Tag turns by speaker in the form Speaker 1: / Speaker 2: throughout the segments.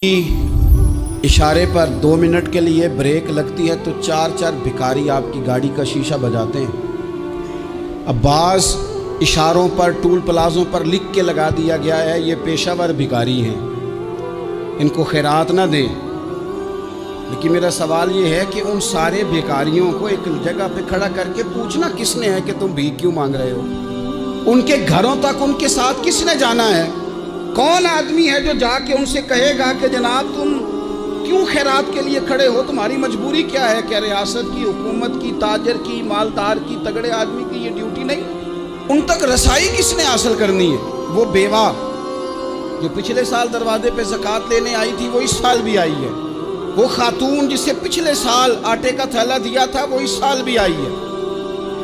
Speaker 1: इशारे पर 2 मिनट के लिए ब्रेक लगती है तो 4 भिखारी आपकी गाड़ी का शीशा बजाते हैं। अब बाज़ इशारों पर टूल प्लाज़ों पर लिख के लगा दिया गया है ये पेशावर भिखारी हैं, इनको खैरात ना दें। लेकिन मेरा सवाल ये है कि उन सारे भिखारियों को एक जगह पे खड़ा करके पूछना किसने है कि तुम भीख क्यों मांग रहे हो? उनके घरों तक उनके साथ किसने जाना है? कौन आदमी है जो जाके उनसे कहेगा कि जनाब तुम क्यों खैरात के लिए खड़े हो, तुम्हारी मजबूरी क्या है? क्या रियासत की, हुकूमत की, ताजर की, मालदार की, तगड़े आदमी की ये ड्यूटी नहीं? उन तक रसाई किसने हासिल करनी है? वो बेवा जो पिछले साल दरवाजे पे ज़कात लेने आई थी वो इस साल भी आई है। वो खातून जिसे पिछले साल आटे का थैला दिया था वो इस साल भी आई है।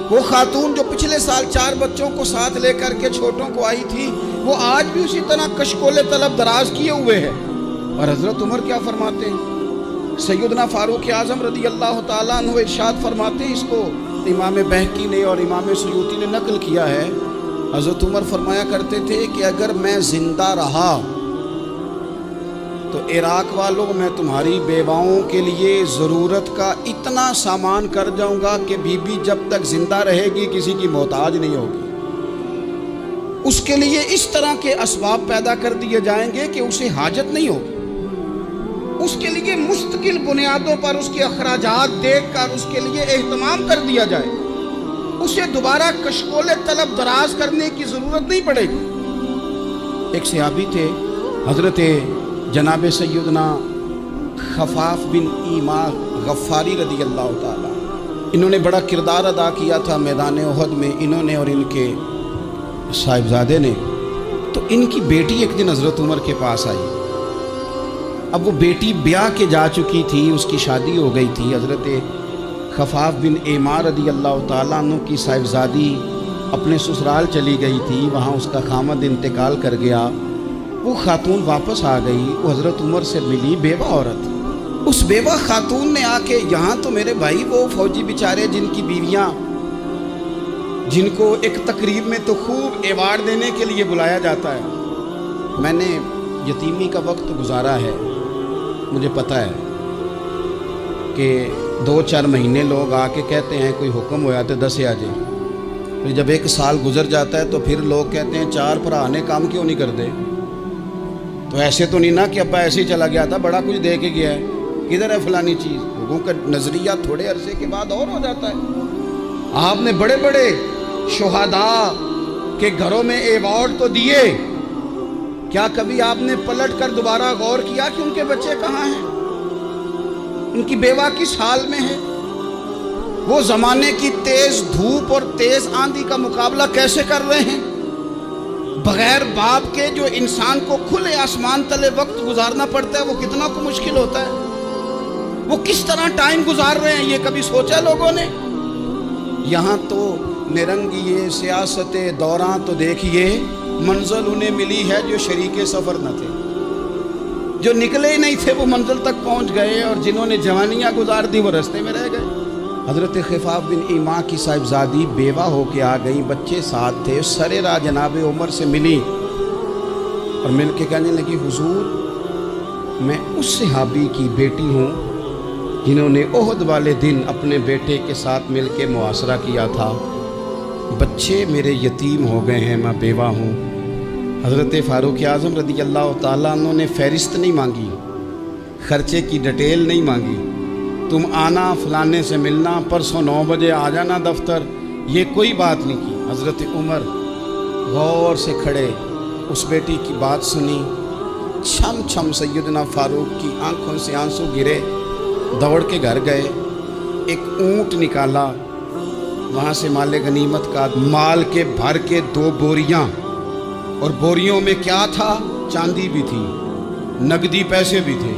Speaker 1: वो खातून जो पिछले साल 4 बच्चों को साथ लेकर के छोटों को आई थी वो आज भी उसी तरह कशकोले तलब दराज किए हुए है। और हज़रत उमर क्या फरमाते हैं? सैयदना फारूक आज़म रज़ी अल्लाह ताला अन्हु इरशाद फरमाते हैं, इसको इमाम बहकी ने और इमाम सयूती ने नकल किया है। हज़रत उमर फरमाया करते थे कि अगर मैं ज़िंदा रहा तो इराक वालों मैं तुम्हारी बेवाओं के लिए ज़रूरत का इतना सामान कर जाऊंगा कि बीबी जब तक ज़िंदा रहेगी किसी की मोहताज नहीं होगी। उसके लिए इस तरह के असबाब पैदा कर दिए जाएंगे कि उसे हाजत नहीं होगी। उसके लिए मुस्तकिल बुनियादों पर उसके अखराजात देख कर उसके लिए एहतमाम कर दिया जाए। उसे दोबारा कशकोले तलब दराज करने की ज़रूरत नहीं पड़ेगी। एक सहाबी थे हज़रत जनाब सैयदना खफाफ बिन ईमा गफ़ारी रज़ी अल्लाह ताला, इन्होंने बड़ा किरदार अदा किया था मैदान उहद में, इन्होंने और इनके साहिबजादे ने। तो इनकी बेटी एक दिन हज़रत उमर के पास आई। अब वो बेटी ब्याह के जा चुकी थी, उसकी शादी हो गई थी। हज़रत खफाफ बिन ईमा रज़ी अल्लाह ताला अन्हु की साहिबजादी अपने ससुराल चली गई थी, वहाँ उसका खामद इंतकाल कर गया। वो खातून वापस आ गई, वो हज़रत उमर से मिली, बेवा औरत। उस बेवा खातून ने आके, यहाँ तो मेरे भाई वो फौजी बेचारे जिनकी बीवियाँ, जिनको एक तकरीब में तो खूब एवार्ड देने के लिए बुलाया जाता है। मैंने यतीमी का वक्त गुजारा है, मुझे पता है कि 2-4 महीने लोग आके कहते हैं कोई हुक्म होया तो 10 आ जाए। फिर जब 1 साल गुजर जाता है तो फिर लोग कहते हैं 4 भरा ने काम क्यों नहीं करते? तो ऐसे तो नहीं ना कि अब्बा ऐसे ही चला गया था, बड़ा कुछ दे के गया है, किधर है फलानी चीज़? लोगों का नज़रिया थोड़े अरसे के बाद और हो जाता है। आपने बड़े बड़े शुहदा के घरों में एवार्ड तो दिए, क्या कभी आपने पलट कर दोबारा गौर किया कि उनके बच्चे कहाँ हैं? उनकी बेवा किस हाल में है? वो ज़माने की तेज़ धूप और तेज़ आंधी का मुकाबला कैसे कर रहे हैं? बगैर बाप के जो इंसान को खुले आसमान तले वक्त गुजारना पड़ता है वो कितना को मुश्किल होता है। वो किस तरह टाइम गुजार रहे हैं ये कभी सोचा लोगों ने? यहाँ तो निरंगी सियासत दौरान तो देखिए मंजिल उन्हें मिली है जो शरीके सफ़र न थे, जो निकले ही नहीं थे वो मंजिल तक पहुँच गए, और जिन्होंने जवानियाँ गुजार दी वो रास्ते में रह गए। हज़रत खफाफ बिन ईमा की साहिबजादी बेवा होके आ गई, बच्चे साथ थे, सरेरा जनाब उमर से मिली और मिल के कहने लगी, हुजूर मैं उस सहाबी की बेटी हूँ जिन्होंने ओहद वाले दिन अपने बेटे के साथ मिल के मुआसरा किया था। बच्चे मेरे यतीम हो गए हैं, मैं बेवा हूँ। हज़रत फारूक आज़म रज़ी अल्लाह ताला अन्हु ने फ़हरिस्त नहीं मांगी, ख़र्चे की डिटेल नहीं मांगी, तुम आना फलाने से मिलना, परसों 9 बजे आ जाना दफ्तर, ये कोई बात नहीं की। हज़रत उमर गौर से खड़े उस बेटी की बात सुनी, छम छम सैयदना फारूक की आंखों से आंसू गिरे, दौड़ के घर गए, एक ऊँट निकाला, वहाँ से माले गनीमत का माल के भर के 2 बोरियाँ, और बोरियों में क्या था? चांदी भी थी, नकदी पैसे भी थे,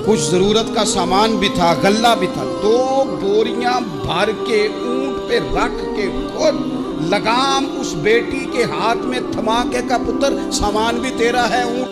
Speaker 1: कुछ ज़रूरत का सामान भी था, गल्ला भी था। 2 बोरियां भर के ऊंट पे रख के खुद लगाम उस बेटी के हाथ में थमा के का पुत्र सामान भी तेरा है, ऊंट